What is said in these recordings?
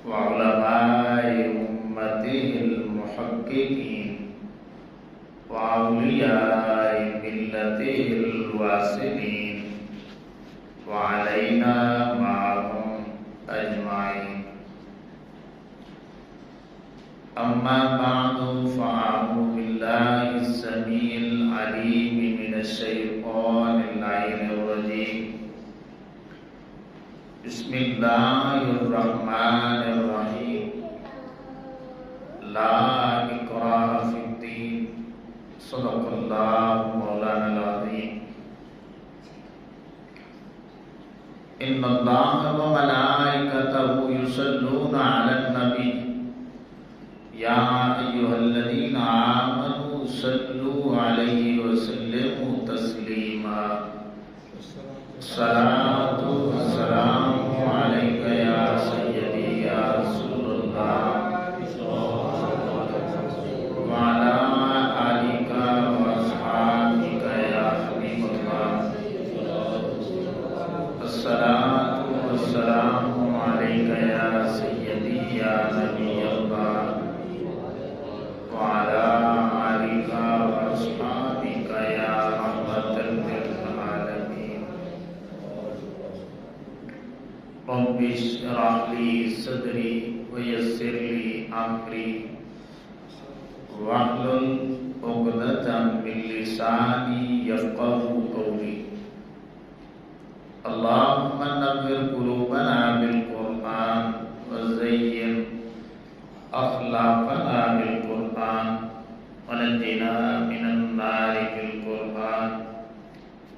وعلماء أمته المحققين وأولياء ملته الواصلين وعلينا معهم أجمعين. أما بعد فأعوذ بالله السميع العليم من الشيطان اللعين الرجيم. بسم الله الرحمن الرحيم. لا إكراه في الدين. صدق الله مولانا العظيم. إن الله وملائكته يصلون على النبي يا أيها الذين آمنوا صلوا عليه وسلموا تسليما. الصلاة والسلام عليك يا سيدي يا رسول الله وعلى آلك وأصحابك يا حبيب الله. الصلاة والسلام عليك يا سيدي يا نبي الله وعلى آلك وأصحابك يا رحمة للعالمين. رب اشرح لي صدري ويسر لي أمري واحلل عقدة من لساني يفقهوا قولي. اللهم نور قلوبنا بالقرآن وزين أخلاقنا بالقرآن ونجنا من النار بالقرآن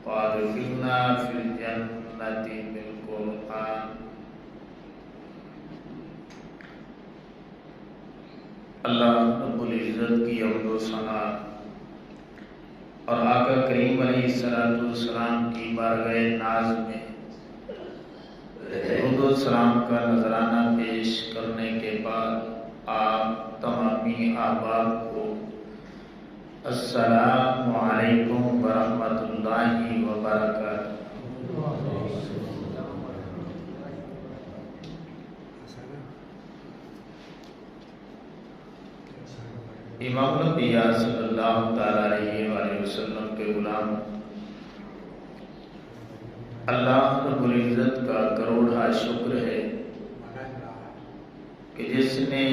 وادخلنا في الجنة بالقرآن. اللہ رب العزت کی حمد و ثنا اور آقا کریم علیہ السلام کی بارگاہ ناز میں درود و سلام کا نذرانہ پیش کرنے کے بعد آپ تمامی احباب کو السلام علیکم ورحمۃ اللہ وبرکاتہ. امام الانبیاء صلی اللہ تعالی علیہ وآلہ وسلم کے غلام اللہ رب العزت کا کروڑا شکر ہے کہ جس نے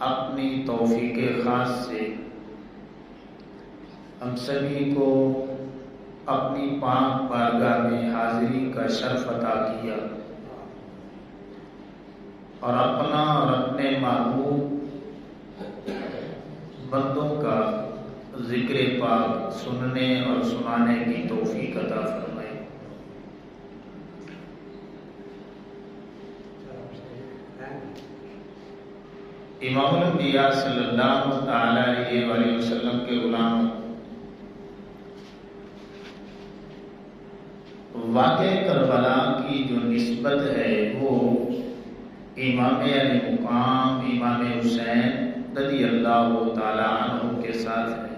اپنی توفیق خاص سے ہم سبھی کو اپنی پاک بارگاہ میں حاضری کا شرف عطا کیا اور اپنا اور اپنے محبوب بندوں کا ذکر پاک سننے اور سنانے کی توفیق عطا فرمائے. امام الانبیاء صلی اللہ تعالی علیہ وآلہ وسلم کے غلام واقعہ کربلا کی جو نسبت ہے وہ امام علی مقام امام حسین رضی اللہ تعالی عنہ کے ساتھ ہے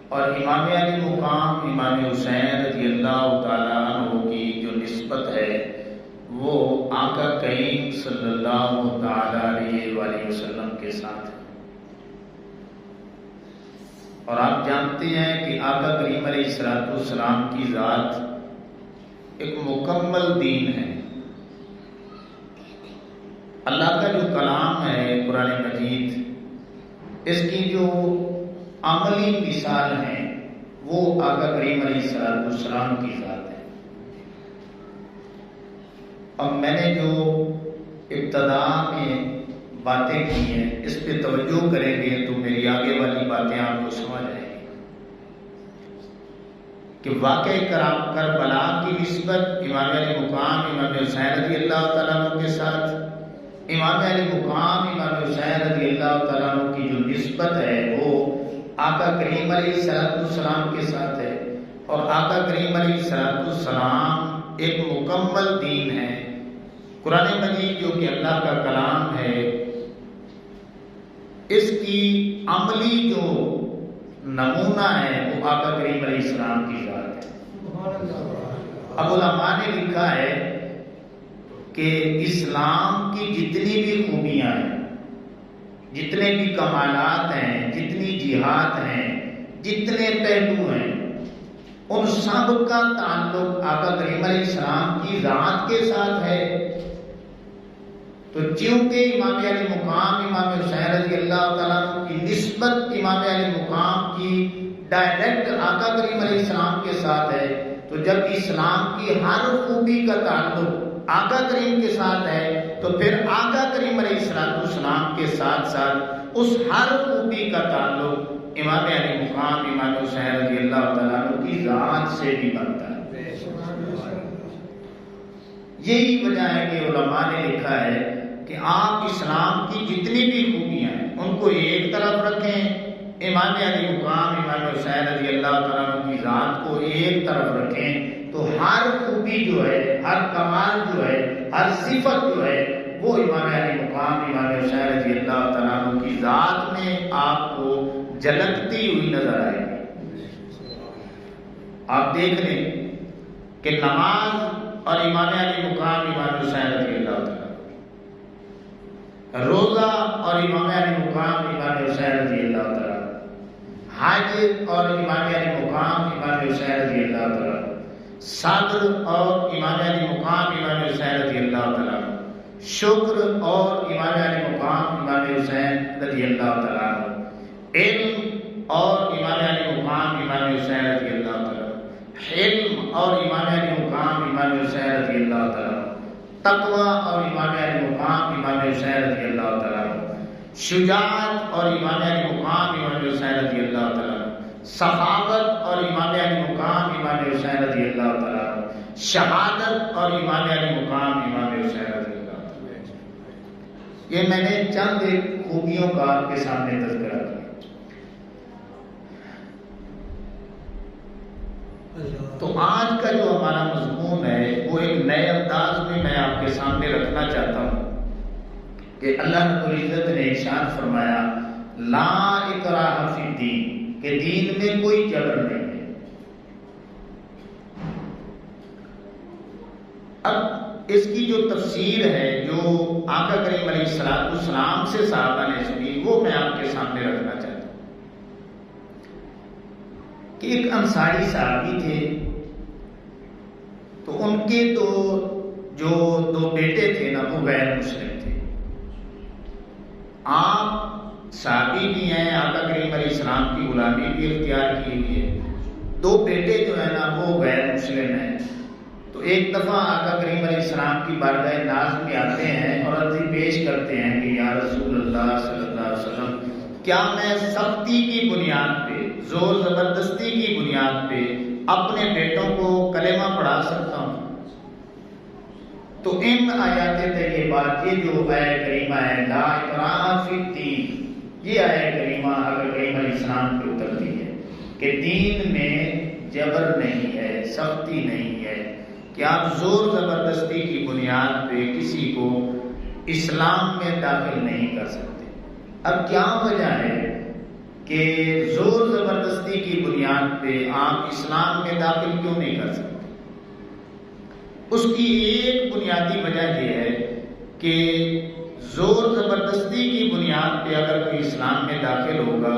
اور امام علی مقام امام حسین رضی اللہ تعالی عنہ کی جو نسبت ہے وہ آقا کریم صلی اللہ تعالی علیہ وآلہ وسلم کے ساتھ ہے. اور آپ جانتے ہیں کہ آقا کریم علیہ السلام کی ذات ایک مکمل دین ہے. اللہ کا جو کلام ہے قرآن مجید اس کی جو عملی مثال ہے وہ آقا کریم علیہ السلام کی ذات ہے. اب میں نے جو ابتدا میں باتیں کی ہیں اس پہ توجہ کریں گے تو میری آگے والی باتیں آپ کو سمجھ آئیں گی کہ واقعہ کربلا کی نسبت امام علی مقام امام حسین رضی اللہ تعالیٰ عنہ کے ساتھ امام علی مقام امام حسین رضی اللہ تعالیٰ عنہ کی جو نسبت ہے وہ آقا کریم علیہ السلام کے ساتھ ہے اور آقا کریم علیہ السلام ایک مکمل دین ہے. قرآن مجید جو کہ اللہ کا کلام ہے اس کی عملی جو نمونہ ہے وہ آقا کریم علیہ السلام کی ذات ہے. اب علماء نے لکھا ہے کہ اسلام کی جتنی بھی خوبیاں ہیں، جتنے بھی کمالات ہیں، جتنی جہاد ہیں، جتنے پہلو ہیں، ان سب کا تعلق آقا کریم علیہ السلام کی ذات کے ساتھ ہے۔ تو چونکہ امام علی مقام امام حسین رضی اللہ تعالیٰ عنہ کی نسبت امام علی مقام کی ڈائریکٹ آقا کریم علیہ السلام کے ساتھ ہے، تو جب اسلام کی ہر خوبی کا تعلق آقا کریم کے ساتھ ہے تو پھر آقا کریم علیہ السلام کے ساتھ ساتھ اس ہر خوبی کا تعلق امام علی مقام امام حسین رضی اللہ تعالیٰ عنہ کی ذات سے بھی بنتا ہے۔ یہی وجہ ہے کہ علماء نے لکھا ہے کہ آپ اسلام کی جتنی بھی خوبیاں ہیں ان کو ایک طرف رکھیں، امام علی مقام امام حسین رضی اللہ تعالیٰ عنہ کی ذات کو ایک طرف رکھیں، تو ہر خوبی جو ہے، ہر کمال جو ہے، ہر صفت جو ہے، وہ امام علی مقام امام حسین رضی اللہ تعالیٰ عنہ کی ذات میں آپ کو جھلکتی ہوئی نظر آئے گی۔ آپ دیکھ لیں کہ نماز اور امام علی مقام امام حسین رضی اللہ تعالیٰ، روزہ اور امام علی مقام امام حسین رضی اللہ تعالیٰ، حج اور امام علی مقام امام حسین رضی اللہ تعالیٰ، صبر اور امام علی مقام امام حسین رضی اللہ تعالیٰ، شکر اور امام علی مقام امام حسین رضی اللہ تعالیٰ، علم اور امام علی مقام امام حسین رضی اللہ تعالیٰ، حلم اور امام علی مقام امام حسین رضی اللہ تعالیٰ، تقوی اور امام علی مقام امام حسین رضی اللہ تعالیٰ، شجاعت اور امام علی مقام امام حسین رضی اللہ تعالیٰ، سخاوت اور امام علی مقام امام حسین رضی اللہ تعالیٰ، شہادت اور امام علی مقام امام حسین رضی اللہ تعالیٰ۔ یہ میں نے چند ایک خوبیوں کا آپ کے سامنے تذکرہ کیا۔ تو آج کا جو ہمارا مضمون ہے وہ ایک نئے انداز میں آپ کے سامنے رکھنا چاہتا ہوں کہ اللہ رب العزت نے ارشاد فرمایا لا اکراہ فی الدین، کہ دین میں کوئی جبر نہیں ہے۔ اب اس کی جو تفسیر ہے جو آقا کریم علیہ السلام سے صحابہ نے سنی وہ میں آپ کے سامنے رکھنا چاہتا ہوں کہ ایک انصاری صحابی تھے، تو ان کے جو دو بیٹے تھے نا وہ غیر مسلم تھے۔ آپ صحابی بھی ہیں، آقا کریم علیہ السلام کی غلامی بھی اختیار کی ہوئی ہے، دو بیٹے جو ہیں نا وہ غیر مسلم ہیں۔ تو ایک دفعہ آقا کریم علیہ السلام کی بارگاہ ناز میں آتے ہیں اور عرضی پیش کرتے ہیں کہ یا رسول اللہ صلی اللہ علیہ وسلم، کیا میں سختی کی بنیاد پہ، زور زبردستی کی بنیاد پہ اپنے بیٹوں کو کلمہ پڑھا سکتا ہوں؟ تو ان آیات طیبات، یہ جو آیت کریمہ ہے لا اکراہ فی الدین، یہ آیت کریمہ آقا کریم علیہ السلام پہ اترتی ہے کہ دین میں جبر نہیں ہے، سختی نہیں ہے، کہ آپ زور زبردستی کی بنیاد پہ کسی کو اسلام میں داخل نہیں کر سکتے۔ اب کیا وجہ ہے کہ زور زبردستی کی بنیاد پہ آپ اسلام میں داخل کیوں نہیں کر سکتے؟ اس کی ایک بنیادی وجہ یہ ہے کہ زور زبردستی کی بنیاد پہ اگر کوئی اسلام میں داخل ہوگا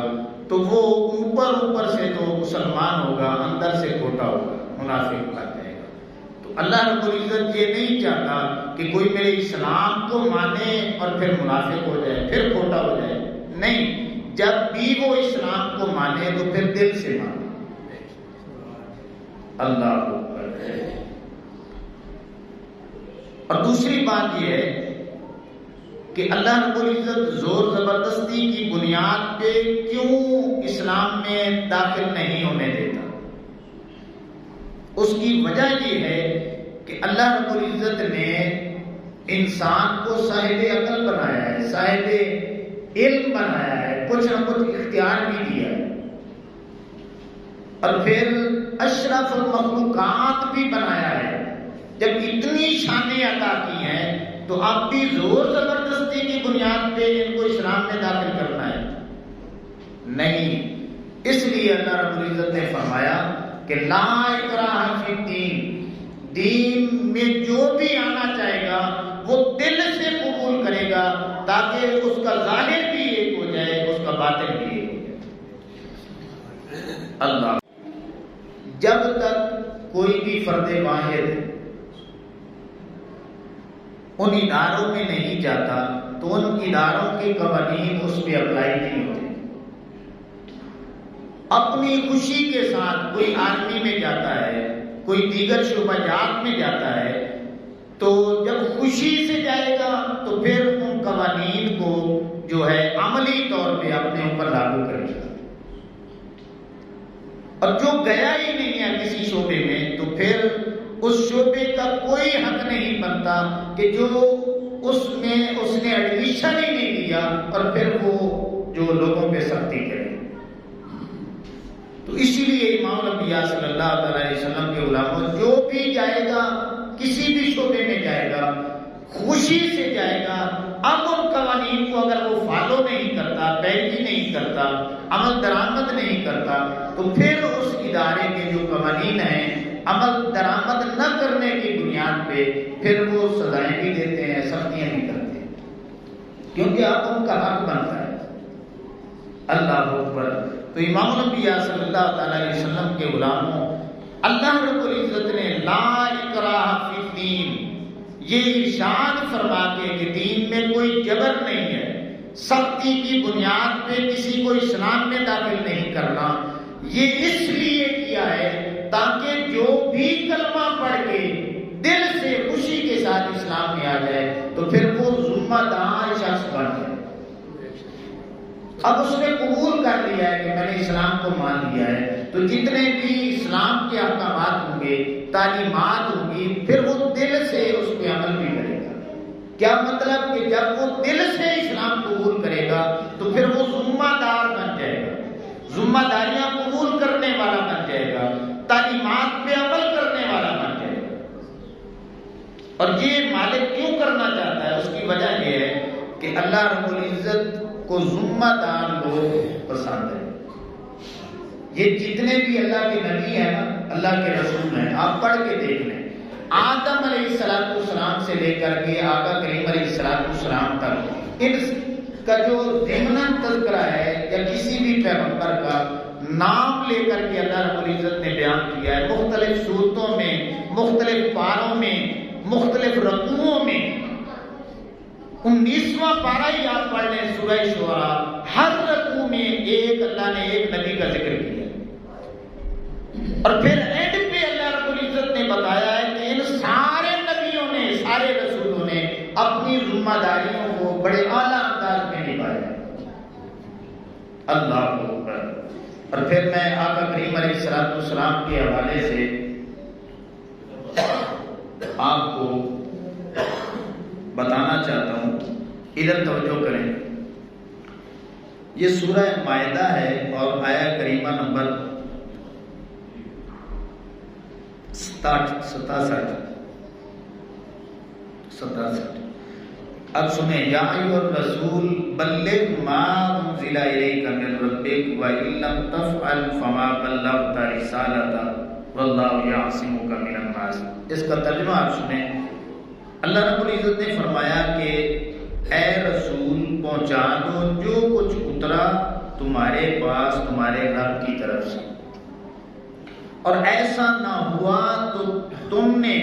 تو وہ اوپر سے تو مسلمان ہوگا، اندر سے کھوٹا ہوگا، منافق بن جائے گا۔ تو اللہ رب العزت یہ نہیں چاہتا کہ کوئی میرے اسلام کو مانے اور پھر منافق ہو جائے، پھر کھوٹا ہو جائے، نہیں، جب بھی وہ اسلام کو مانے تو پھر دل سے مانے۔ اللہ اکبر ہے۔ اور دوسری بات یہ ہے کہ اللہ رب العزت زور زبردستی کی بنیاد پہ کیوں اسلام میں داخل نہیں ہونے دیتا؟ اس کی وجہ یہ ہے کہ اللہ رب العزت نے انسان کو صاحب عقل بنایا ہے، صاحب علم بنایا ہے، کچھ نہ کچھ اختیار بھی دیا ہے، اور پھر اشرف المخلوقات بھی بنایا ہے۔ جب اتنی شانیں عطا کی ہیں تو اب بھی زور زبردستی کی بنیاد پہ ان کو اسلام میں داخل کرنا ہے؟ نہیں۔ اس لیے اللہ رب العزت نے فرمایا کہ لا اکراہ فی الدین، دین میں جو بھی آنا چاہے گا اللہ جب تک کوئی بھی فرد واحد ان اداروں میں نہیں جاتا تو ان اداروں کے قوانین اس پہ اپلائی نہیں ہوتے. اپنی خوشی کے ساتھ کوئی آرمی میں جاتا ہے، کوئی دیگر شعبہ جات میں جاتا ہے، تو جب خوشی سے جائے گا تو پھر ان قوانین کو جو ہے عملی طور پہ اپنے اوپر لاگو کرے گا. اور جو گیا ہی نہیں ہے کسی شعبے میں تو پھر اس شعبے کا کوئی حق نہیں بنتا کہ جو اس نے ایڈمیشن ہی نہیں لیا اور پھر وہ جو لوگوں پہ سختی کرے. تو اسی لیے امام الانبیاء صلی اللہ علیہ وسلم کے علماء جو بھی جائے گا کسی بھی شعبے میں جائے گا خوشی سے جائے گا. اب ان قوانین کو اگر وہ فالو نہیں کرتا، پیروی نہیں کرتا، عمل درآمد نہیں کرتا تو پھر اس ادارے کے جو قوانین ہیں عمل درآمد نہ کرنے کی بنیاد پہ پھر وہ سزائیں بھی دیتے ہیں، سختیاں بھی کرتے ہیں، کیونکہ اب ان کا حق بنتا ہے. اللہ اکبر. تو امام الانبیاء صلی اللہ تعالی علیہ وسلم کے غلاموں، اللہ رب العزت نے لا اکراہ فی الدین یہ ارشاد فرما کے کہ دین میں کوئی جبر نہیں ہے، سختی کی بنیاد پہ کسی کو اسلام میں داخل نہیں کرنا. یہ اس لیے کیا ہے تاکہ جو بھی کلمہ پڑھ کے دل سے خوشی کے ساتھ اسلام میں آ جائے تو پھر وہ ذمہ دار شخص بن جائے. اب اس نے قبول کر لیا ہے کہ میں نے اسلام کو مان لیا ہے تو جتنے بھی اسلام کے احکامات ہوں گے، تعلیمات ہوں گی، پھر وہ دل سے اس پہ عمل بھی کرے گا. کیا مطلب کہ جب وہ دل سے اسلام قبول کرے گا تو پھر وہ ذمہ دار بن جائے گا، ذمہ داریاں قبول کرنے والا بن جائے گا، تعلیمات پہ عمل کرنے والا بن جائے گا. اور یہ مالک کیوں کرنا چاہتا ہے؟ اس کی وجہ یہ ہے کہ اللہ رب العزت کو ذمہ دار لوگ پسند ہے. یہ جتنے بھی اللہ کے نبی ہیں نا، اللہ کے رسول ہیں، آپ پڑھ کے دیکھ لیں. آدم علیہ السلام سے لے کر کے آقا کریم علیہ السلام تک ان کا جو ضمناً تذکرہ ہے یا کسی بھی پیغمبر کا نام لے کر کے اللہ رب العزت نے بیان کیا ہے، مختلف صورتوں میں، مختلف پاروں میں، مختلف رکوعوں میں. 19واں پارہ ہی آپ پڑھ لیں سورہ شعراء، ہر رکوع میں اللہ نے ایک نبی کا ذکر کیا. اور پھر اینڈ پہ اللہ رب العزت نے بتایا ہے کہ ان سارے نبیوں نے، سارے رسولوں نے اپنی ذمہ داریوں کو بڑے اعلیٰ انداز میں نبھایا. اللہ اکبر. اور پھر میں آقا کریم علیہ السلام کے حوالے سے آپ کو بتانا چاہتا ہوں، ادھر توجہ کریں. یہ سورہ مائدہ ہے اور آیہ کریمہ نمبر 67. اب سنیں. یا ایھا الرسول بلغ ما انزل الیک من ربک وان لم تفعل فما بلغت رسالتہ واللہ یعصمک من الناس. اس کا ترجمہ آپ سنیں. اللہ رب العزت نے فرمایا کہ اے رسول پہنچا دو جو کچھ اترا تمہارے پاس تمہارے رب کی طرف سے، اور ایسا نہ ہوا تو تم نے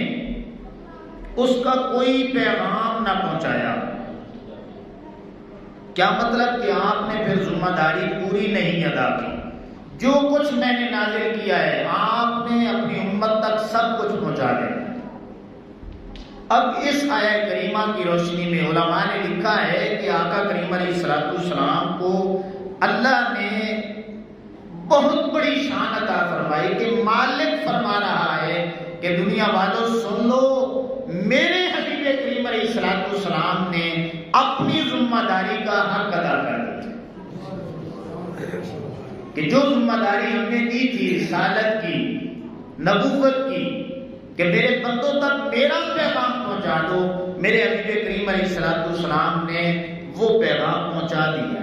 اس کا کوئی پیغام نہ پہنچایا. کیا مطلب کہ آپ نے پھر ذمہ داری پوری نہیں ادا کی. جو کچھ میں نے نازل کیا ہے آپ نے اپنی امت تک سب کچھ پہنچا دیا. اب اس آیہ کریمہ کی روشنی میں علماء نے لکھا ہے کہ آقا کریم علیہ السلام کو اللہ نے بہت بڑی شان عطا فرمائی کہ مالک فرما رہا ہے کہ دنیا والوں سن لو، میرے حبیب کریم علیہ السلام نے اپنی ذمہ داری کا حق ادا کر دیا. کہ جو ذمہ داری ہم نے دی تھی رسالت کی، نبوت کی، کہ میرے بندوں تک میرا پیغام پہنچا دو، میرے حبیب کریم علیہ السلام نے وہ پیغام پہنچا دیا.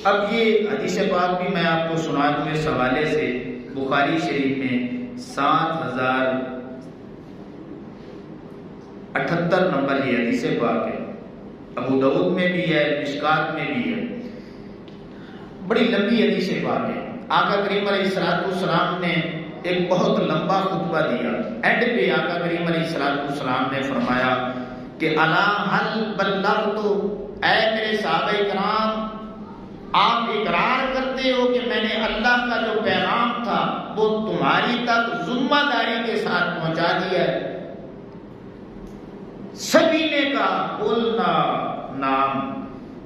اب یہ حدیث پاک بھی میں آپ کو سنا دوں اس حوالے سے. بخاری شریف میں 7078 نمبر یہ حدیث پاک ہے. ابو داؤد میں بھی ہے، مشکات میں بھی ہے. بڑی لمبی حدیث پاک ہے. آقا کریم علیہ السلام نے ایک بہت لمبا خطبہ دیا. اینڈ پہ آقا کریم علیہ السلام نے فرمایا کہ الا هل بلغت، اے میرے صحابہ کرام آپ اقرار کرتے ہو کہ میں نے اللہ کا جو پیغام تھا وہ تمہاری تک ذمہ داری کے ساتھ پہنچا دیا ہے؟ سبھی نے کہا قلنا نعم،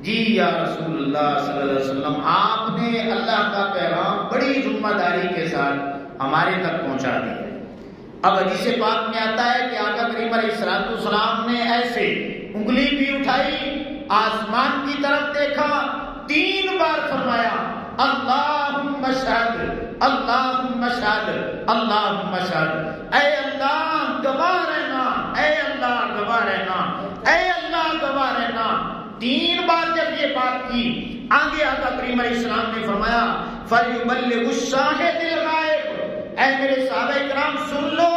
جی یا رسول اللہ صلی اللہ علیہ وسلم آپ نے اللہ کا پیغام بڑی ذمہ داری کے ساتھ ہمارے تک پہنچا دیا. اب حدیث پاک میں آتا ہے کہ آقا کریم علیہ السلام نے ایسے انگلی بھی اٹھائی، آسمان کی طرف دیکھا، 3 بار فرمایا اللہم اشہد اللہم اشہد اللہم اشہد، اے اللہ گواہ رہنا، اے اللہ گواہ رہنا، اے اللہ گواہ رہنا. 3 بار جب یہ بات کی، آگے آقا کریم علیہ السلام نے فرمایا فَلْيُبَلِّغُ الشَّاهِدِ الْغَائِبِ، اے میرے صحابہ کرام سن لو،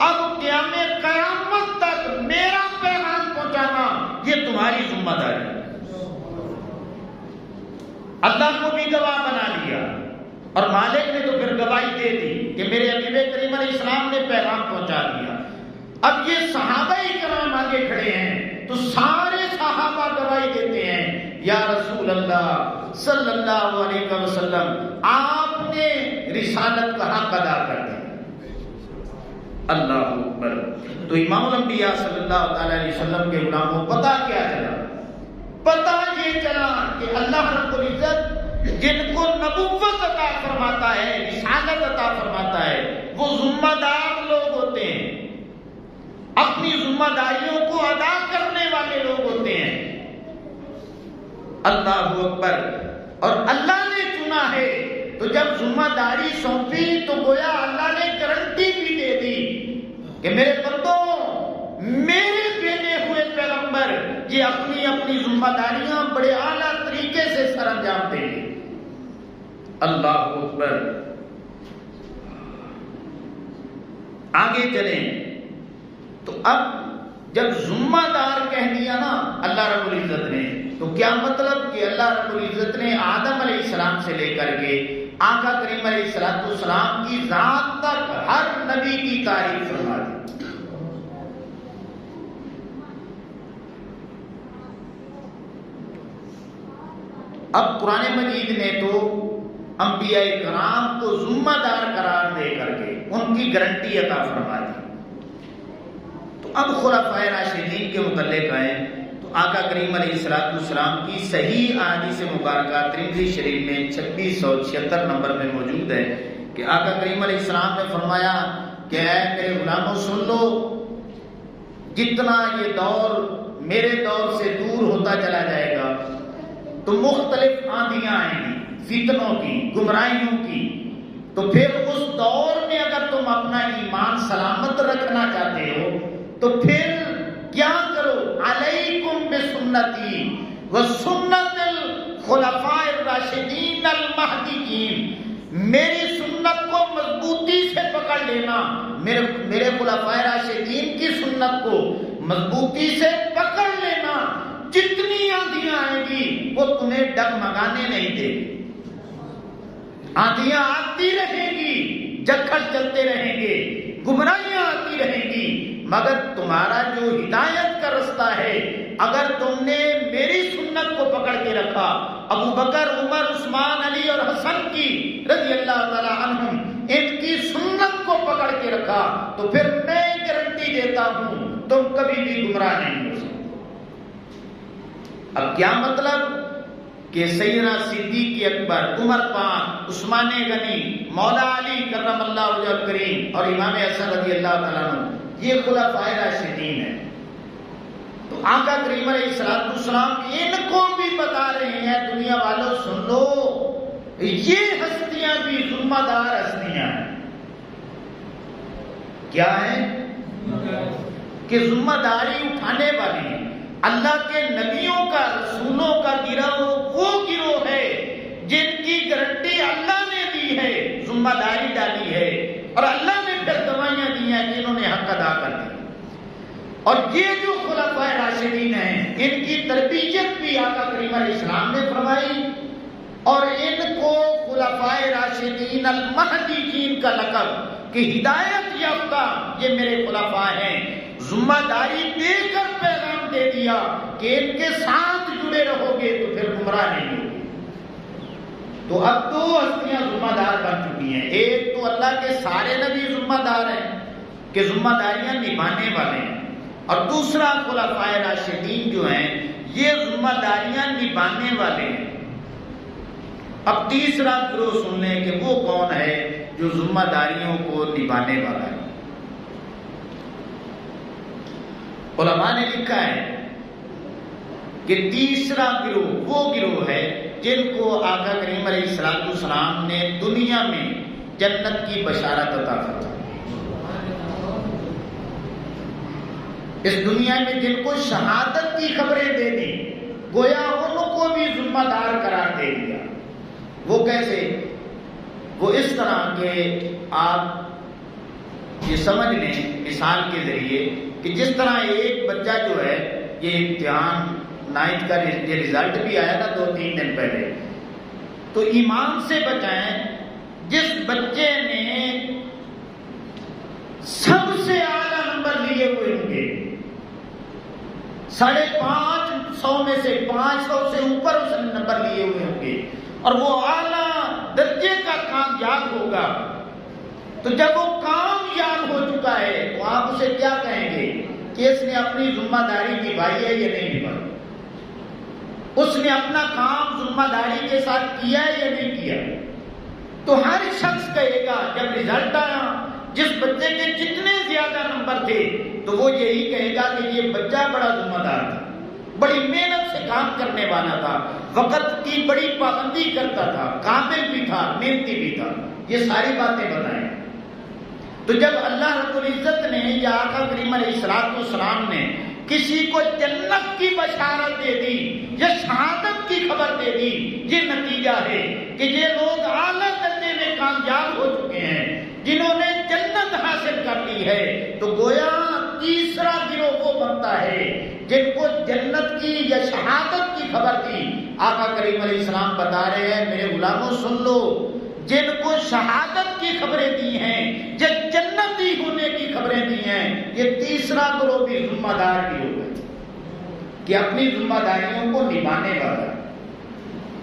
اب قیامت تک میرا پیغام پہنچانا یہ تمہاری ذمہ داری ہے. اللہ کو بھی گواہ بنا لیا اور مالک نے تو پھر گواہی دے دی کہ میرے حبیب کریم علیہ السلام نے پیغام پہنچا دیا. اب یہ صحابہ کرام آگے کھڑے ہیں تو سارے صحابہ گواہی دیتے ہیں یا رسول اللہ صلی اللہ علیہ وسلم آپ نے رسالت کا حق ادا کر دیا. اللہ اکبر. تو امام الانبیاء صلی اللہ علیہ وسلم کے غلاموں پتہ کیا چلا؟ پتہ یہ چلا کہ اللہ رب العزت جن کو نبوت عطا فرماتا ہے، رسالت عطا فرماتا ہے، وہ ذمہ دار لوگ ہوتے ہیں، اپنی ذمہ داریوں کو ادا کرنے والے لوگ ہوتے ہیں. اللہ اکبر. اور اللہ نے چنا ہے تو جب ذمہ داری سونپی تو گویا اللہ نے گارنٹی بھی دے دی کہ میرے بندوں، میرے بھیجے ہوئے پیغمبر یہ اپنی اپنی ذمہ داریاں بڑے اعلیٰ طریقے سے سر انجام دیں گے. اللہ اکبر. آگے چلیں تو اب جب ذمہ دار کہہ دیا نا اللہ رب العزت نے، تو کیا مطلب کہ اللہ رب العزت نے آدم علیہ السلام سے لے کر کے آقا کریم علیہ السلام کی ذات تک ہر نبی کی تعریف فرما دی. اب قرآن مجید نے تو انبیاء کرام کو ذمہ دار قرار دے کر کے ان کی گارنٹی عطا فرما دی. تو اب خلفائے راشدین کے متعلق آئیں تو آقا کریم علیہ السلام کی صحیح احادیث مبارکہ ترمذی شریف میں 2676 نمبر میں موجود ہے کہ آقا کریم علیہ السلام نے فرمایا کہ اے میرے غلاموں سن لو، جتنا یہ دور میرے دور سے دور ہوتا چلا جائے گا تو مختلف آندیاں آئیں گی، فتنوں کی، گمراہیوں کی. تو پھر اس دور میں اگر تم اپنا ایمان سلامت رکھنا چاہتے ہو تو پھر کیا کرو؟ علیکم بسنتی وسنت الخلفاء الراشدین المہدیین، میری سنت کو مضبوطی سے پکڑ لینا، میرے خلفاء راشدین کی سنت کو مضبوطی سے پکڑ لینا. جتنی آندیاں آئیں گی وہ تمہیں ڈگمگانے نہیں دے گی. آندیاں آتی رہیں گی، جکڑ چلتے رہیں گے، گمراہیاں آتی رہیں گی، مگر تمہارا جو ہدایت کا رستہ ہے اگر تم نے میری سنت کو پکڑ کے رکھا، ابو بکر، عمر، عثمان، علی اور حسن کی رضی اللہ تعالی عنہم ان کی سنت کو پکڑ کے رکھا، تو پھر میں گارنٹی دیتا ہوں تم کبھی بھی گمراہ نہیں ہو سکتے. اب کیا مطلب کہ سیدنا صدیق اکبر، عمر پاک، عثمان غنی، مولا علی کرم اللہ وجہہ الکریم اور امام حسن رضی اللہ تعالیٰ عنہ یہ خلفائے راشدین ہیں. تو آقا کریم علیہ السلام ان کو بھی بتا رہے ہیں دنیا والوں سن لو، یہ ہستیاں بھی ذمہ دار ہستیاں ہیں. کیا ہے کہ ذمہ داری اٹھانے والی ہیں. اللہ کے نبیوں کا، رسولوں کا گروہ وہ گروہ ہے جن کی گارنٹی اللہ نے دی ہے، ذمہ داری ڈالی ہے، اور اللہ نے پھر دوائیاں دی ہیں کہ انہوں نے حق ادا کر دیا. اور یہ جو خلفائے راشدین ہیں ان کی تربیت بھی آقا کریم علیہ السلام نے فرمائی، اور ان کو خلفائے راشدین المہدیین کا لقب کہ ہدایت یافتہ یہ میرے خلفاء ہیں، ذمہ داری دے کر پیغام دے دیا کہ ان کے ساتھ جڑے رہو گے تو پھر گمراہ نہیں ہوگے۔ تو اب دو ہستیاں ذمہ دار بن چکی ہیں، ایک تو اللہ کے سارے نبی ذمہ دار ہیں کہ ذمہ داریاں نبھانے والے ہیں، اور دوسرا خلفائے راشدین جو ہیں یہ ذمہ داریاں نبھانے والے ہیں۔ اب تیسرا گروہ سن لیں کہ وہ کون ہے جو ذمہ داریوں کو نبھانے والا ہے۔ علماء نے لکھا ہے کہ تیسرا گروہ وہ گروہ ہے جن کو آقا کریم علیہ السلام نے دنیا میں جنت کی بشارت عطا فرمائی، اس دنیا میں جن کو شہادت کی خبریں دے دی، گویا ان کو بھی ذمہ دار قرار دے دیا۔ وہ کیسے؟ وہ اس طرح کہ آپ یہ سمجھ لیں مثال کے ذریعے کہ جس طرح ایک بچہ جو ہے یہ امتحان 9th کا یہ رزلٹ بھی آیا نا 2-3 دن پہلے، تو ایمان سے بچائیں جس بچے نے سب سے اعلیٰ نمبر لیے ہوئے ہوں گے، 550 میں سے 500 سے اوپر اس نے نمبر لیے ہوئے ہوں گے اور وہ اعلیٰ درجے کا کامیاب ہوگا، تو جب وہ کامیاب ہو چکا ہے تو آپ اسے کیا کہیں گے کہ اس نے اپنی ذمہ داری نبھائی ہے یا نہیں نبھائی؟ اس نے اپنا کام ذمہ داری کے ساتھ کیا ہے یا نہیں کیا؟ تو ہر شخص کہے گا جب رزلٹ آیا جس بچے کے جتنے زیادہ نمبر تھے تو وہ یہی کہے گا کہ یہ بچہ بڑا ذمہ دار تھا، بڑی محنت سے کام کرنے والا تھا، وقت کی بڑی پابندی کرتا تھا، قابل بھی تھا، محنتی بھی تھا، یہ ساری باتیں بتائیں۔ تو جب اللہ رب العزت نے یا آقا کریم علیہ السلام نے کسی کو جنت کی بشارت دے دی یا شہادت کی خبر دے دی، یہ نتیجہ ہے کہ یہ لوگ اعلیٰ درجے میں کامیاب ہو چکے ہیں، جنہوں نے جنت حاصل کر لی ہے، تو گویا تیسرا گروہ وہ بنتا ہے جن کو جنت کی یا شہادت کی خبر دی۔ آقا کریم علیہ السلام بتا رہے ہیں میرے غلاموں سن لو، جن کو شہادت کی خبریں دی ہیں، جن جنتی ہونے کی خبریں دی ہیں، یہ تیسرا گروہ بھی ذمہ دار بھی ہوگا کہ اپنی ذمہ داریوں کو نبھانے والا۔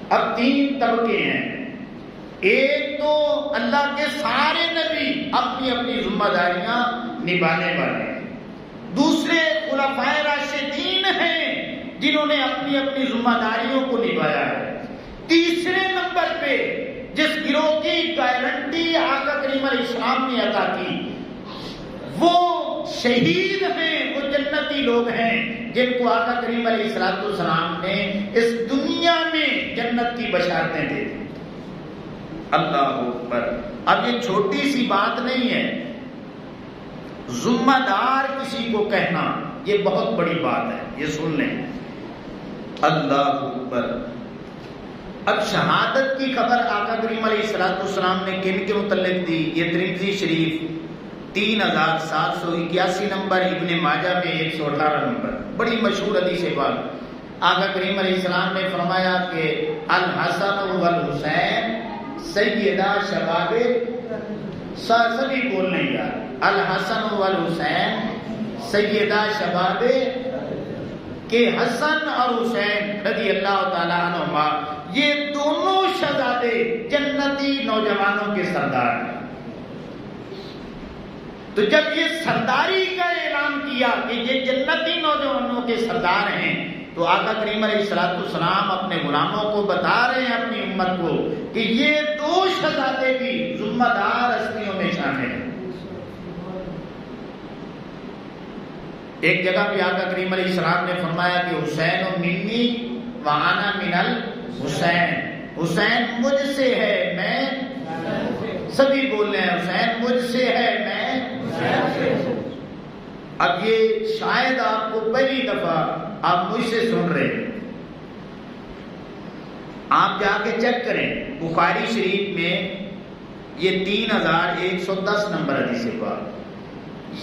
اب 3 طبقے ہیں، ایک تو اللہ کے سارے نبی اپنی اپنی ذمہ داریاں نبھانے والے ہیں، دوسرے خلفائے راشدین ہیں جنہوں نے اپنی اپنی ذمہ داریوں کو نبھایا ہے، تیسرے نمبر پہ جس گروہ کی گارنٹی آقا کریم علیہ السلام نے عطا کی وہ شہید ہیں، وہ جنتی لوگ ہیں جن کو آقا کریم علیہ السلام نے اس دنیا میں جنت کی بشارتیں دے دی۔ اللہ اکبر۔ اب یہ چھوٹی سی بات نہیں ہے، ذمہ دار کسی کو کہنا یہ بہت بڑی بات ہے، یہ سن لیں۔ اللہ اکبر۔ اب شہادت کی خبر آقا کریم علیہ السلام نے کن کے متعلق دی؟ یہ ترمذی شریف 3781 نمبر، ابن ماجہ میں 118 نمبر، بڑی مشہور حدیث پاک۔ آقا کریم علیہ السلام نے فرمایا کہ الحسن والحسین سیدہ شباب، سبھی بول نہیں یار، الحسن والحسین سیدہ شباب، کہ حسن اور حسین رضی اللہ تعالیٰ عنہما یہ دونوں شہزادے جنتی نوجوانوں کے سردار ہیں۔ تو جب یہ سرداری کا اعلان کیا کہ یہ جنتی نوجوانوں کے سردار ہیں تو آقا کریم علیہ السلام اپنے غلاموں کو بتا رہے ہیں، اپنی امت کو، کہ یہ 2 شہزادے بھی ذمہ دار ہستیوں میں شامل ہیں۔ ایک جگہ پہ آقا کریم علیہ السلام نے فرمایا کہ حسین منی وانا من الحسین، حسین مجھ سے ہے، میں، سبھی بول رہے ہیں حسین مجھ سے ہے، میں۔ اب یہ شاید آپ کو پہلی دفعہ آپ مجھ سے سن رہے ہیں، آپ جا کے چیک کریں بخاری شریف میں یہ 3110 نمبر حدیث پاک،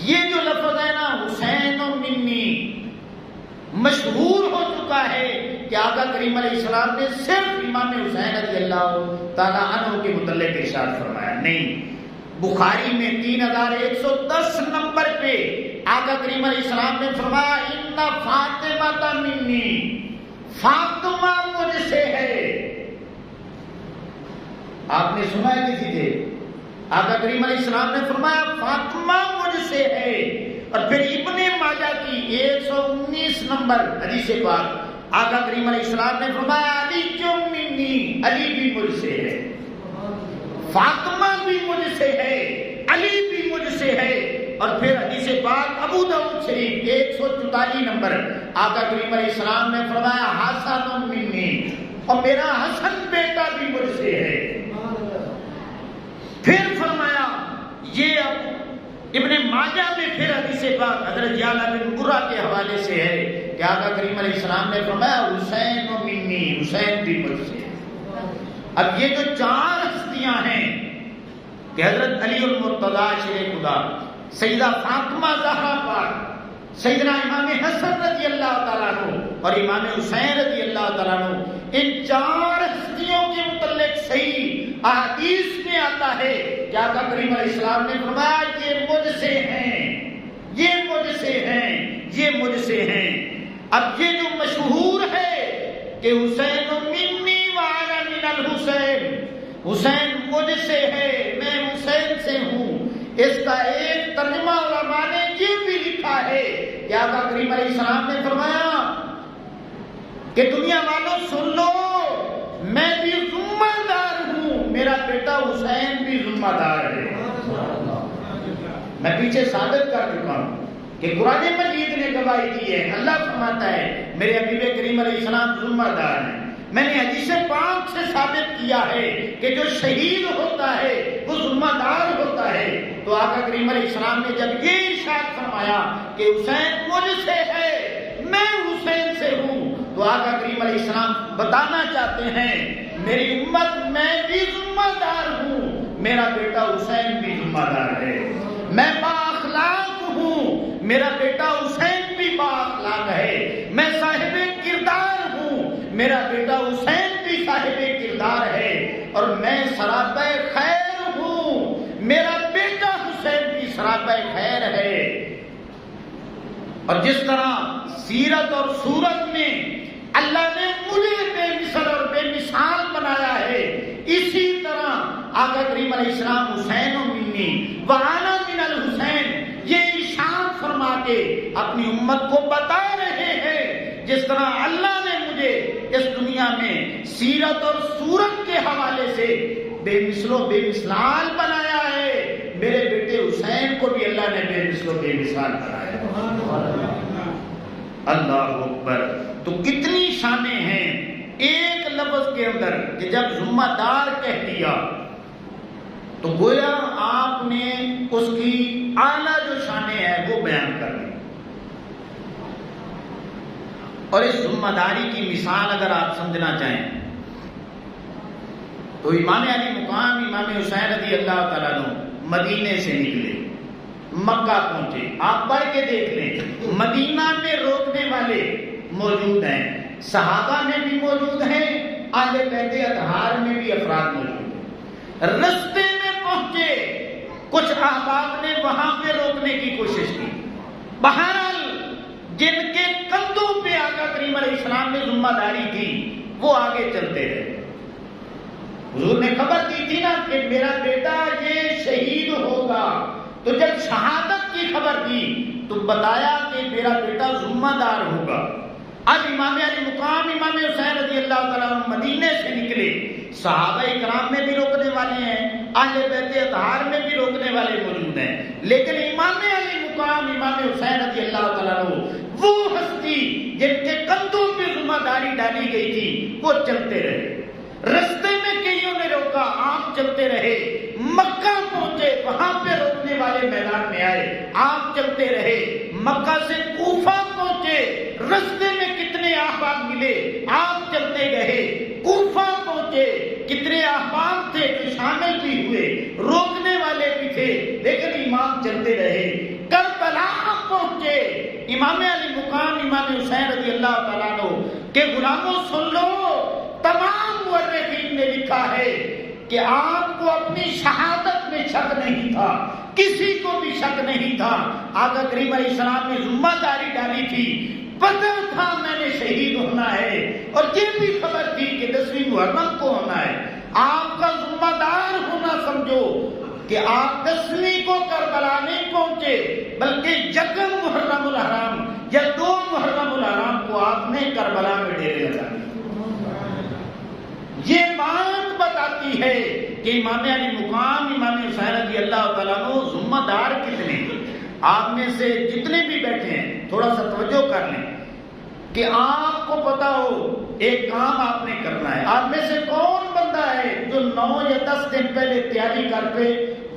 یہ جو لفظ ہے نا حسین و منی، مشہور ہو چکا ہے کہ آقا کریم علیہ السلام نے صرف امام حسین رضی اللہ تعالیٰ عنہ کے متعلق ارشاد فرمایا؟ نہیں، بخاری میں 3110 نمبر پہ آقا کریم علیہ السلام نے فرمایا ان فاطمہ منی، فاطمہ مجھ سے ہے۔ آپ نے سنا ہے کسی سے؟ آقا کریم علیہ السلام نے فرمایا فاطمہ مجھ سے ہے۔ اور پھر ابن ماجہ کی 119 نمبر حدیث پاک آقا کریم علیہ السلام نے فرمایا علی جو منی، علی بھی مجھ سے ہے، فاطمہ بھی مجھ سے ہے، علی بھی مجھ سے ہے۔ اور پھر حدیث پاک ابو داؤد شریف 144 نمبر آقا کریم علیہ السلام نے فرمایا حسن منی، اور میرا حسن بیٹا بھی مجھ سے ہے۔ پھر فرمایا یہ اب ابن ماجہ میں پھر حدیث پاک حضرت یعلا بن مرہ کے حوالے سے ہے کہ آقا کریم علیہ السلام نے فرمایا حسین منی، حسین بھی مجھ سے ہے۔ اب یہ جو چار ہستیاں ہیں کہ حضرت علی المرتضیٰ شیر خدا، سیدہ فاطمہ زہرا پاک، سیدنا امام حسن رضی اللہ تعالیٰ عنہ اور امام حسین رضی اللہ تعالیٰ عنہ، ان چار ہستیوں کے متعلق صحیح احادیث میں آتا ہے کہ آقا کریم علیہ السلام نے فرمایا یہ مجھ سے ہیں، یہ مجھ سے ہیں، یہ مجھ سے ہیں۔ اب یہ جو مشہور ہے کہ حسین منی وانا من الحسین، حسین مجھ سے ہے، میں حسین سے ہوں، اس کا ایک ترجمہ علماء نے یہ بھی لکھا ہے کہ آقا کریم علیہ السلام نے فرمایا کہ دنیا والوں سن لو، میں بھی ذمہ دار ہوں، میرا بیٹا حسین بھی ذمہ دار ہے۔ میں پیچھے ثابت کر چکا ہوں کہ قرآن مجید نے گواہی دی ہے، اللہ فرماتا ہے میرے حبیب کریم علیہ السلام ذمہ دار ہیں۔ میں نے حدیث پاک سے ثابت کیا ہے کہ جو شہید ہوتا ہے وہ ذمہ دار ہوتا ہے۔ تو آقا کریم علیہ السلام نے جب یہ ارشاد فرمایا کہ حسین مجھ سے ہے، میں حسین سے ہوں، تو آقا کریم علیہ السلام بتانا چاہتے ہیں میری امت میں بھی ذمہ دار ہوں، میرا بیٹا حسین بھی ذمہ دار ہے۔ میں با اخلاق ہوں، میرا بیٹا حسین بھی با اخلاق ہے۔ میں صاحب کردار ہوں، میرا بیٹا حسین بھی صاحب کردار ہے۔ اور میں سراپے خیر ہوں، میرا بیٹا حسین بھی سراپے خیر ہے۔ اور جس طرح سیرت اور صورت میں اللہ نے مجھے بے مثل اور بے مثال بنایا ہے، اسی طرح آقا کریم علیہ السلام حسین و منی وانا من الحسین یہ ارشاد فرما کے اپنی امت کو بتا رہے ہیں جس طرح اللہ نے مجھے اس دنیا میں سیرت اور صورت کے حوالے سے بے مثل و بے مثال بنایا ہے، میرے بیٹے حسین کو بھی اللہ نے بے مثل و بے مثال بنایا ہے۔ اللہ اکبر۔ تو کتنی شانیں ہیں ایک لفظ کے اندر کہ جب ذمہ دار کہہ دیا تو گویا آپ نے اس کی اعلیٰ جو شانیں ہیں وہ بیان کر دی۔ اور اس ذمہ داری کی مثال اگر آپ سمجھنا چاہیں تو امام علی مقام امام حسین رضی اللہ تعالیٰ عنہ مدینے سے نکلے، مکہ پہنچے۔ آپ پڑھ کے دیکھ لیں، مدینہ میں روکنے والے موجود ہیں، صحابہ میں بھی موجود ہیں، اہل بیت اطہار میں بھی افراد موجود ہیں۔ رستے میں پہنچے، کچھ احباب نے وہاں پہ روکنے کی کوشش کی، بہرحال جن کے کندھوں پہ آقا کریم علیہ السلام نے ذمہ داری کی وہ آگے چلتے رہے۔ حضور نے خبر دی تھی نا کہ میرا بیٹا یہ شہید ہوگا، تو جب شہادت کی خبر دی تو بتایا کہ میرا بیٹا ذمہ دار ہوگا۔ اب امام علی مقام امام حسین رضی اللہ تعالیٰ عنہ مدینے سے نکلے، صحابہ کرام میں بھی روکنے والے ہیں، اہل بیت اطہار میں بھی روکنے والے موجود ہیں، لیکن امام علی مقام امام حسین رضی اللہ تعالیٰ عنہ وہ ہستی جن کے کندھوں پہ ذمہ داری ڈالی گئی تھی وہ چلتے رہے۔ رستے میں کئیوں نے روکا، آپ چلتے رہے۔ مکہ پہنچے، وہاں پہ روکنے والے میدان میں آئے، آپ چلتے رہے۔ مکہ سے کوفہ پہنچے، رستے میں کتنے احباب ملے، آپ چلتے گئے۔ کوفہ پہنچے، کتنے احباب تھے جو شامل بھی ہوئے، روکنے والے بھی تھے، لیکن امام چلتے رہے۔ کربلا پہنچے، امام علی مقام امام حسین رضی اللہ تعالیٰ عنہ کہ غلاموں سن لو، تمام کریم نے لکھا ہے کہ آپ کو اپنی شہادت میں شک نہیں تھا، کسی کو بھی شک نہیں تھا۔ آقا کریم علیہ السلام نے ذمہ داری ڈالی تھی، پتہ تھا میں نے شہید ہونا ہے، اور یہ بھی خبر تھی کہ 10ویں محرم کو ہونا ہے۔ آپ کا ذمہ دار ہونا سمجھو کہ آپ 10ویں کو کربلا نہیں پہنچے، بلکہ 1 محرم الحرام یا 2 محرم الحرام کو آپ نے کربلا میں ڈیرے لگانے۔ یہ بات بتاتی ہے کہ امام علی مقام امام حسین رضی اللہ تعالیٰ عنہ ذمہ دار کتنے ہیں۔ آپ میں سے جتنے بھی بیٹھے ہیں تھوڑا سا توجہ کر لیں کہ آپ کو پتا ہو ایک کام آپ نے کرنا ہے۔ آپ میں سے کون بندہ ہے جو 9 یا 10 دن پہلے تیاری کر کے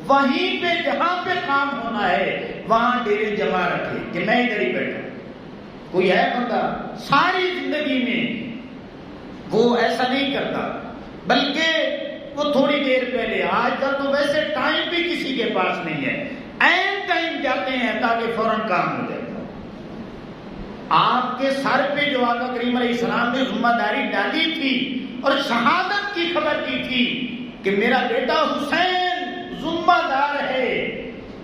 وہیں پہ جہاں پہ کام ہونا ہے وہاں ڈیرے جمع رکھے کہ میں ادھر ہی بیٹھا؟ کوئی ہے بندہ؟ ساری زندگی میں وہ ایسا نہیں کرتا، بلکہ وہ تھوڑی دیر پہلے، آج کل تو ویسے ٹائم بھی کسی کے پاس نہیں ہے، عین ٹائم جاتے ہیں تاکہ فوراً کام ہو جائے۔ آپ کے سر پہ جو آقا کریم علیہ السلام نے ذمہ داری ڈالی تھی اور شہادت کی خبر دی تھی کہ میرا بیٹا حسین ذمہ دار ہے،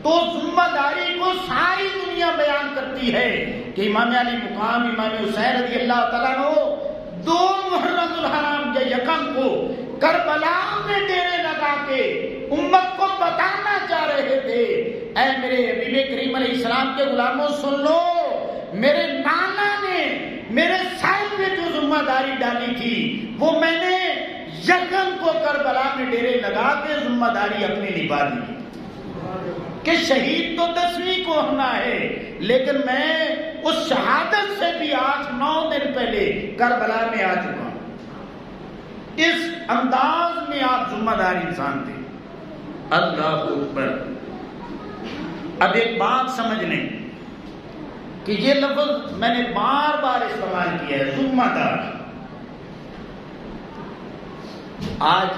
تو ذمہ داری کو ساری دنیا بیان کرتی ہے کہ امام علی مقام امام حسین رضی اللہ تعالیٰ عنہ 2 محرم الحرام یا 1 کو کربلا میں ڈیرے لگا کے امت کو بتانا چاہ رہے تھے، اے میرے حبیب کریم علیہ السلام کے غلاموں سن لو، میرے نانا نے میرے سر پہ جو ذمہ داری ڈالی تھی وہ میں نے 1 کو کربلا میں ڈیرے لگا کے ذمہ داری اپنی نبھا دی کہ شہید تو 10ویں کو ہونا ہے، لیکن میں اس شہادت سے بھی 8-9 دن پہلے کربلا میں آ چکا ہوں۔ اس انداز میں آپ ذمہ دار انسان تھے۔ اللہ اکبر۔ اب ایک بات سمجھ لیں کہ یہ لفظ میں نے بار بار استعمال کیا ہے، ذمہ دار۔ آج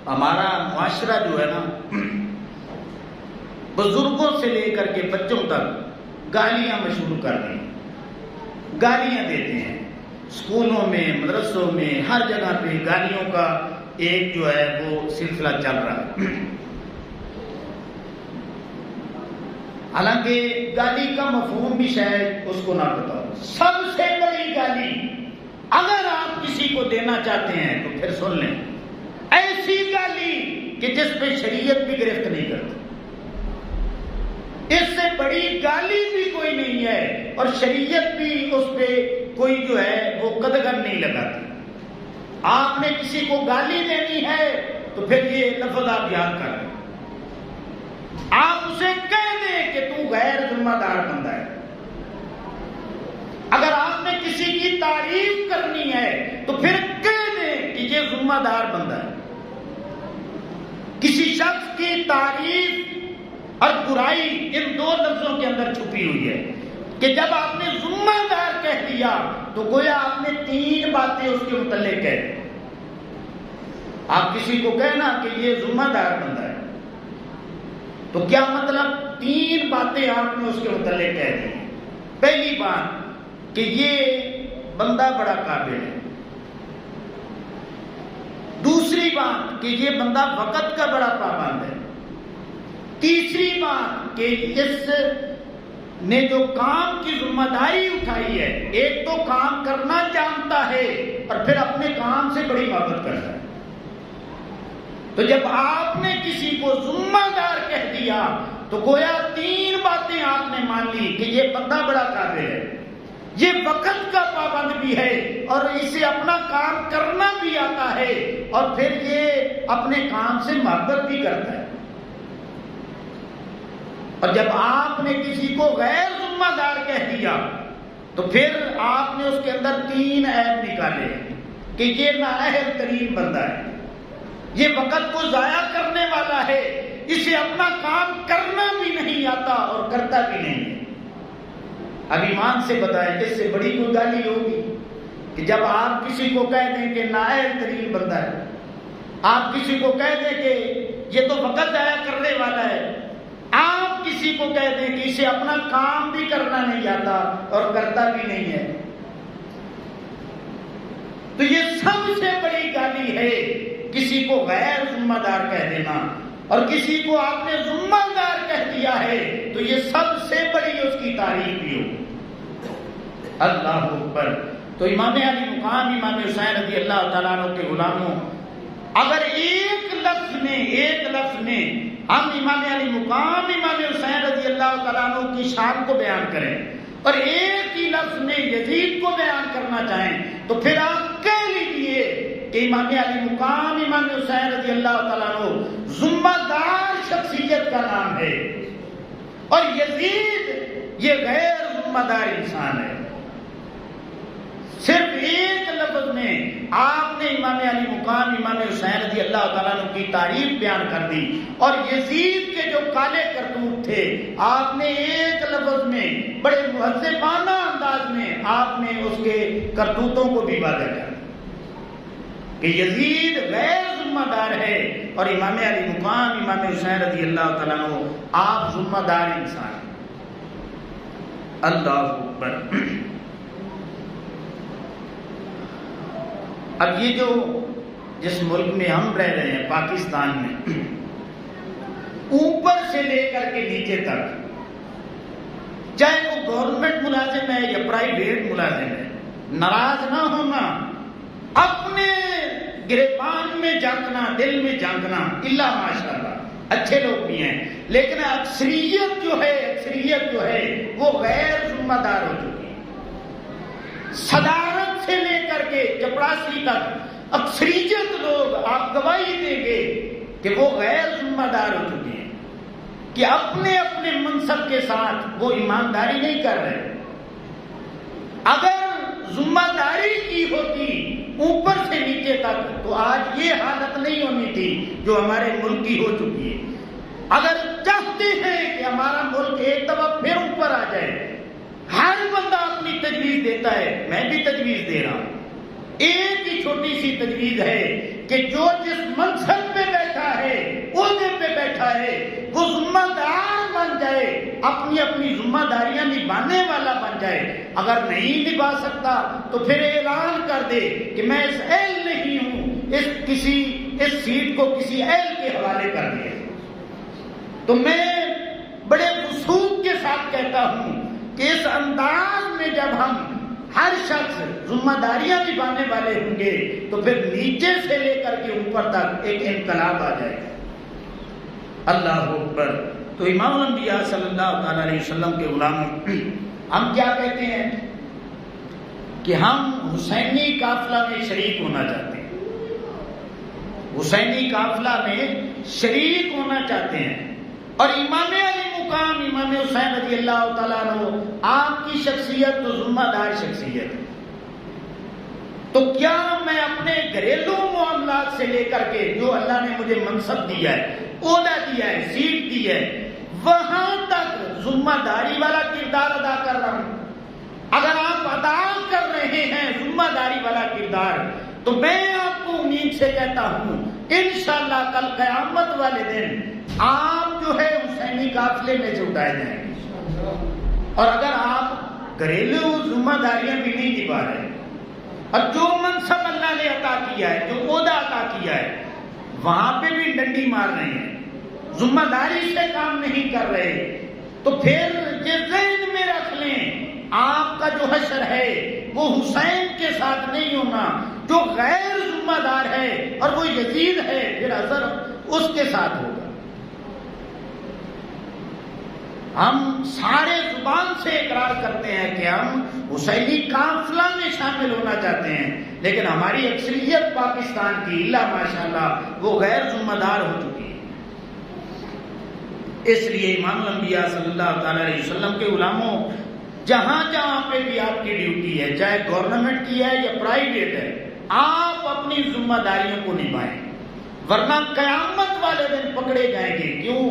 ہمارا معاشرہ جو ہے نا، بزرگوں سے لے کر کے بچوں تک گالیاں مشہور کر رہے ہیں، گالیاں دیتے ہیں، اسکولوں میں مدرسوں میں ہر جگہ پہ گالیوں کا ایک جو ہے وہ سلسلہ چل رہا ہے۔ حالانکہ گالی کا مفہوم بھی شاید اس کو نہ پتا ہو۔ سب سے بڑی گالی اگر آپ کسی کو دینا چاہتے ہیں تو پھر سن لیں، ایسی گالی کہ جس پہ شریعت بھی گرفت نہیں کرتی، اس سے بڑی گالی بھی کوئی نہیں ہے، اور شریعت بھی اس پہ کوئی جو ہے وہ قدغن نہیں لگاتی۔ آپ نے کسی کو گالی دینی ہے تو پھر یہ لفظ آپ یاد کر لیں، آپ اسے کہہ دیں کہ تو غیر ذمہ دار بندہ ہے۔ اگر آپ نے کسی کی تعریف کرنی ہے تو پھر کہہ دیں کہ یہ ذمہ دار بندہ ہے۔ کسی شخص کی تعریف اور برائی ان 2 لفظوں کے اندر چھپی ہوئی ہے کہ جب آپ نے ذمہ دار کہہ دیا تو گویا آپ نے 3 باتیں اس کے متعلق کہہ دی۔ آپ کسی کو کہنا کہ یہ ذمہ دار بندہ ہے تو کیا مطلب؟ 3 باتیں آپ نے اس کے متعلق کہہ دی۔ پہلی بات کہ یہ بندہ بڑا قابل ہے، دوسری بات کہ یہ بندہ وقت کا بڑا پابند ہے، تیسری بات کہ اس نے جو کام کی ذمہ داری اٹھائی ہے، ایک تو کام کرنا جانتا ہے اور پھر اپنے کام سے بڑی محبت کرتا ہے۔ تو جب آپ نے کسی کو ذمہ دار کہہ دیا تو گویا 3 باتیں آپ نے مان لی کہ یہ بندہ بڑا قابل ہے، یہ وقت کا پابند بھی ہے اور اسے اپنا کام کرنا بھی آتا ہے، اور پھر یہ اپنے کام سے محبت بھی کرتا ہے۔ اور جب آپ نے کسی کو غیر ذمہ دار کہہ دیا تو پھر آپ نے اس کے اندر 3 عیب نکالے کہ یہ نااہل ترین بندہ ہے، یہ وقت کو ضائع کرنے والا ہے، اسے اپنا کام کرنا بھی نہیں آتا اور کرتا بھی نہیں ہے۔ اب ایمان سے بتائیں اس سے بڑی کوئی گالی ہوگی کہ جب آپ کسی کو کہہ دیں کہ نااہل ترین بندہ ہے، آپ کسی کو کہہ دیں کہ یہ تو وقت ضائع کرنے والا ہے، آپ کسی کو کہہ دیں کہ اسے اپنا کام بھی کرنا نہیں آتا اور کرتا بھی نہیں ہے، تو یہ سب سے بڑی گالی ہے کسی کو غیر ذمہ دار کہہ دینا اور کسی کو آپ نے ذمہ دار کہہ دیا ہے تو یہ سب سے بڑی اس کی تعریف بھی ہو۔ اللہ اکبر۔ تو امام علی مقام امام حسین رضی اللہ تعالیٰ عنہ کے غلاموں، اگر ایک لفظ میں ہم امام علی مقام امام حسین رضی اللہ تعالیٰ عنہ کی شان کو بیان کریں اور ایک ہی لفظ میں یزید کو بیان کرنا چاہیں تو پھر آپ کہہ لیجیے کہ امام علی مقام امام حسین رضی اللہ تعالیٰ عنہ ذمہ دار شخصیت کا نام ہے اور یزید یہ غیر ذمہ دار انسان ہے۔ صرف ایک لفظ میں آپ نے امام علی مقام امام حسین رضی اللہ تعالیٰ عنہ کی تعریف بیان کر دی اور یزید کے جو کالے کرتوت تھے آپ نے ایک لفظ میں بڑے مہذبانہ انداز میں آپ نے اس کے کرتوتوں کو بھی واضح کر کہ یزید غیر ذمہ دار ہے اور امام علی مقام امام حسین رضی اللہ تعالیٰ عنہ آپ ذمہ دار انسان ہیں۔ اللہ اکبر۔ اب یہ جو جس ملک میں ہم رہ رہے ہیں پاکستان میں، اوپر سے لے کر کے نیچے تک، چاہے وہ گورنمنٹ ملازم ہے یا پرائیویٹ ملازم ہے، ناراض نہ ہونا، اپنے گریبان میں جھانکنا، دل میں جھانکنا، اللہ ماشاءاللہ اچھے لوگ بھی ہیں، لیکن اکثریت جو ہے وہ غیر ذمہ دار ہو چکی ہے۔ صدارت سے لے کر کے چپڑاسی تک اکثریت لوگ آپ گواہی دیں گے کہ وہ غیر ذمہ دار ہو چکے ہیں کہ اپنے اپنے منصب کے ساتھ وہ ایمانداری نہیں کر رہے۔ اگر ذمہ داری کی ہوتی اوپر سے نیچے تک تو آج یہ حالت نہیں ہونی تھی جو ہمارے ملک کی ہو چکی ہے۔ اگر چاہتے ہیں کہ ہمارا ملک ایک دفعہ پھر اوپر آ جائے، ہر بندہ اپنی تجویز دیتا ہے، میں بھی تجویز دے رہا ہوں۔ ایک ہی چھوٹی سی تجویز ہے کہ جو جس منصب پہ بیٹھا ہے، عہدے پہ بیٹھا ہے، وہ ذمہ دار بن جائے، اپنی اپنی ذمہ داریاں نبھانے والا بن جائے۔ اگر نہیں نبھا سکتا تو پھر اعلان کر دے کہ میں اس اہل نہیں ہوں، اس سیٹ کو کسی اہل کے حوالے کر دیا۔ تو میں بڑے وثوق کے ساتھ کہتا ہوں کہ اس انداز میں جب ہم ہر شخص ذمہ داریاں نبھانے والے ہوں گے تو پھر نیچے سے لے کر کے اوپر تک ایک انقلاب آ جائے گا۔ اللہ اکبر۔ تو امام الانبیاء صلی اللہ تعالی علیہ وسلم کے غلاموں، ہم کیا کہتے ہیں کہ ہم حسینی قافلہ میں شریک ہونا چاہتے ہیں، حسینی قافلہ میں شریک ہونا چاہتے ہیں، اور امام علی مقام امام حسین رضی اللہ تعالیٰ عنہ آپ کی شخصیت تو ذمہ دار شخصیت ہے۔ تو کیا میں اپنے گھریلو معاملات سے لے کر کے جو اللہ نے مجھے منصب دیا ہے، عہدہ دیا ہے، سیٹ دی ہے، وہاں تک ذمہ داری والا کردار ادا کر رہا ہوں؟ اگر آپ ادا کر رہے ہیں ذمہ داری والا کردار تو میں آپ کو امید سے کہتا ہوں انشاءاللہ کل قیامت والے دن آپ جو ہے حسینی قافلے میں سے اٹھائے جائیں گے۔ اور اگر آپ گھریلو ذمہ داریاں بھی نہیں نبھا رہے اور جو منصب اللہ نے عطا کیا ہے، جو عہدہ عطا کیا ہے، وہاں پہ بھی ڈنڈی مار رہے ہیں، ذمہ داری سے کام نہیں کر رہے، تو پھر یہ ذہن میں رکھ لیں آپ کا جو حشر ہے وہ حسین کے ساتھ نہیں ہونا، جو غیر ذمہ دار ہے اور وہ یزید ہے، پھر حشر اس کے ساتھ ہوگا۔ ہم سارے زبان سے اقرار کرتے ہیں کہ ہم حسینی قافلہ میں شامل ہونا چاہتے ہیں، لیکن ہماری اکثریت پاکستان کی اللہ ماشاءاللہ وہ غیر ذمہ دار ہو چکی ہے۔ اس لیے امام الانبیاء صلی اللہ تعالی علیہ وسلم کے غلاموں، جہاں جہاں پہ بھی آپ کی ڈیوٹی ہے، چاہے گورنمنٹ کی ہے یا پرائیویٹ ہے، آپ اپنی ذمہ داریوں کو نبھائیں، ورنہ قیامت والے دن پکڑے جائیں گے۔ کیوں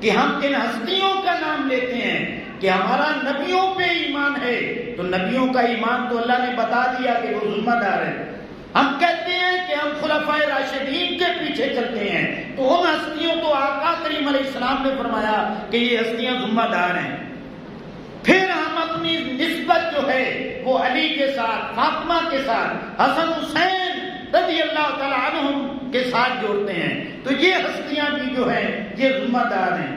کہ ہم ان ہستیوں کا نام لیتے ہیں کہ ہمارا نبیوں پہ ایمان ہے، تو نبیوں کا ایمان تو اللہ نے بتا دیا کہ وہ ذمہ دار ہے۔ ہم کہتے ہیں کہ ہم خلفائے راشدین کے پیچھے چلتے ہیں، تو ان ہستیوں کو آقا کریم علیہ السلام نے فرمایا کہ یہ ہستیاں ذمہ دار ہیں۔ پھر ہم اپنی نسبت جو ہے وہ علی کے ساتھ، فاطمہ کے ساتھ، حسن حسین رضی اللہ تعالیٰ عنہم کے ساتھ جوڑتے ہیں، تو یہ ہستیاں بھی جو ہیں یہ ذمہ دار ہیں۔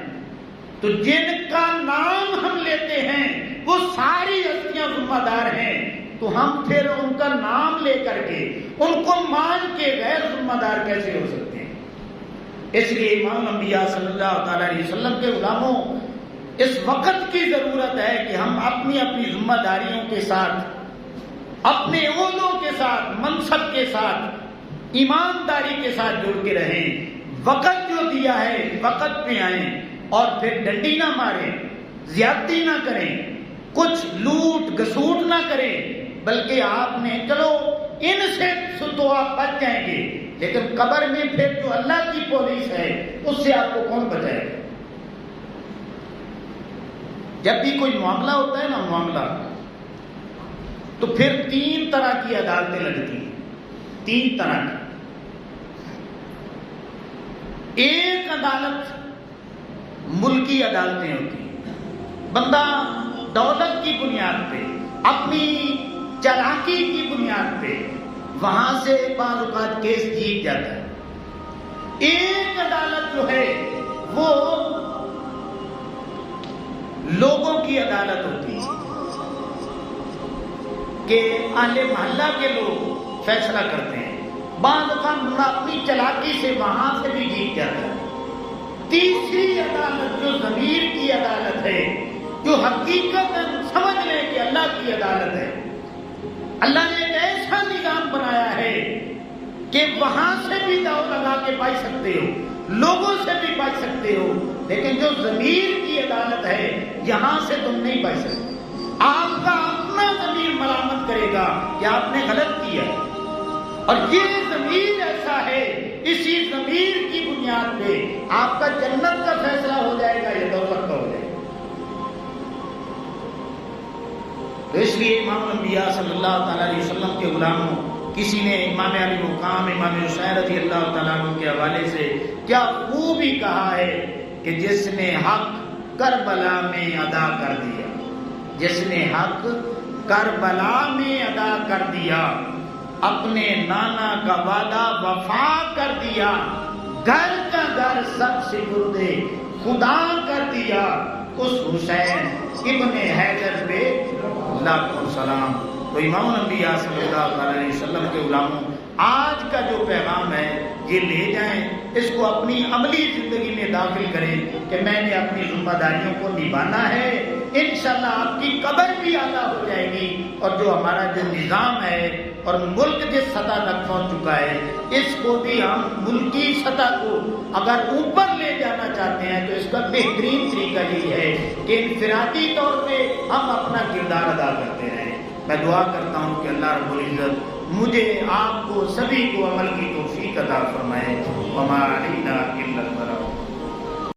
تو جن کا نام ہم لیتے ہیں وہ ساری ہستیاں ذمہ دار ہیں، تو ہم پھر ان کا نام لے کر کے ان کو مان کے غیر ذمہ دار کیسے ہو سکتے ہیں؟ اس لیے امام انبیاء صلی اللہ تعالیٰ علیہ وسلم کے غلاموں، اس وقت کی ضرورت ہے کہ ہم اپنی اپنی ذمہ داریوں کے ساتھ، اپنے عہدوں کے ساتھ، منصب کے ساتھ، ایمانداری کے ساتھ جڑ کے رہیں۔ وقت جو دیا ہے وقت پہ آئیں، اور پھر ڈنڈی نہ ماریں، زیادتی نہ کریں، کچھ لوٹ گسوٹ نہ کریں، بلکہ آپ نے چلو ان سے تو آپ بچ جائیں گے، لیکن قبر میں پھر جو اللہ کی پولیس ہے اس سے آپ کو کون بچائے گا؟ جب بھی کوئی معاملہ ہوتا ہے نا، معاملہ، تو پھر 3 طرح کی عدالتیں لگتی ہیں، 3 طرح کی۔ ایک عدالت ملکی عدالتیں ہوتی ہیں، بندہ دولت کی بنیاد پہ، اپنی چالاکی کی بنیاد پہ وہاں سے بعض اوقات کیس جیت جاتا ہے۔ ایک عدالت جو ہے وہ لوگوں کی عدالت ہوتی ہے کہ اہل محلہ کے لوگ فیصلہ کرتے ہیں، بعض اوقات بندہ اپنی چالاکی سے وہاں سے بھی جیت جاتا ہے۔ تیسری عدالت جو ضمیر کی عدالت ہے، جو حقیقت سمجھ لیں کہ اللہ کی عدالت ہے، اللہ نے ایک ایسا نظام بنایا ہے کہ وہاں سے بھی داؤ لگا کے بچ سکتے ہو، لوگوں سے بھی بچ سکتے ہو، لیکن جو ضمیر کی عدالت ہے یہاں سے تم نہیں بچ سکتے۔ آپ کا اپنا ضمیر ملامت کرے گا کہ آپ نے غلط کیا، اور یہ ضمیر ایسا ہے، اسی ضمیر کی بنیاد پہ آپ کا جنت کا فیصلہ ہو جائے گا یا دوزخ کا ہو جائے گا۔ تو اس لیے امام الانبیاء صلی اللہ تعالیٰ علیہ وسلم کے غلاموں، کسی نے امام علی مقام امام حسین رضی اللہ تعالیٰ عنہ کے حوالے سے کیا خوب ہی کہا ہے کہ جس نے حق کربلا میں ادا کر دیا، جس نے حق کربلا میں ادا کر دیا، اپنے نانا کا وعدہ وفا کر دیا، گھر کا گھر سب سپرد خدا کر دیا، اس حسین ابن حیدر پہ لاکھوں سلام۔ تو امام الانبیاء صلی اللہ علیہ وسلم کے غلاموں، آج کا جو پیغام ہے یہ لے جائیں، اس کو اپنی عملی زندگی میں داخل کریں کہ میں نے اپنی ذمہ داریوں کو نبھانا ہے، انشاءاللہ آپ کی قبر بھی ادا ہو جائے گی، اور جو ہمارا جو نظام ہے اور ملک جس سطح تک پہنچ چکا ہے، اس کو بھی ہم ملکی سطح کو اگر اوپر لے جانا چاہتے ہیں تو اس کا بہترین طریقہ یہی ہے کہ انفرادی طور پہ ہم اپنا کردار ادا کرتے رہیں۔ میں دعا کرتا ہوں کہ اللہ رب العزت مجھے، آپ کو، سبھی کو عمل کی توفیق عطا فرمائے۔ وما علینا الا البلاغ۔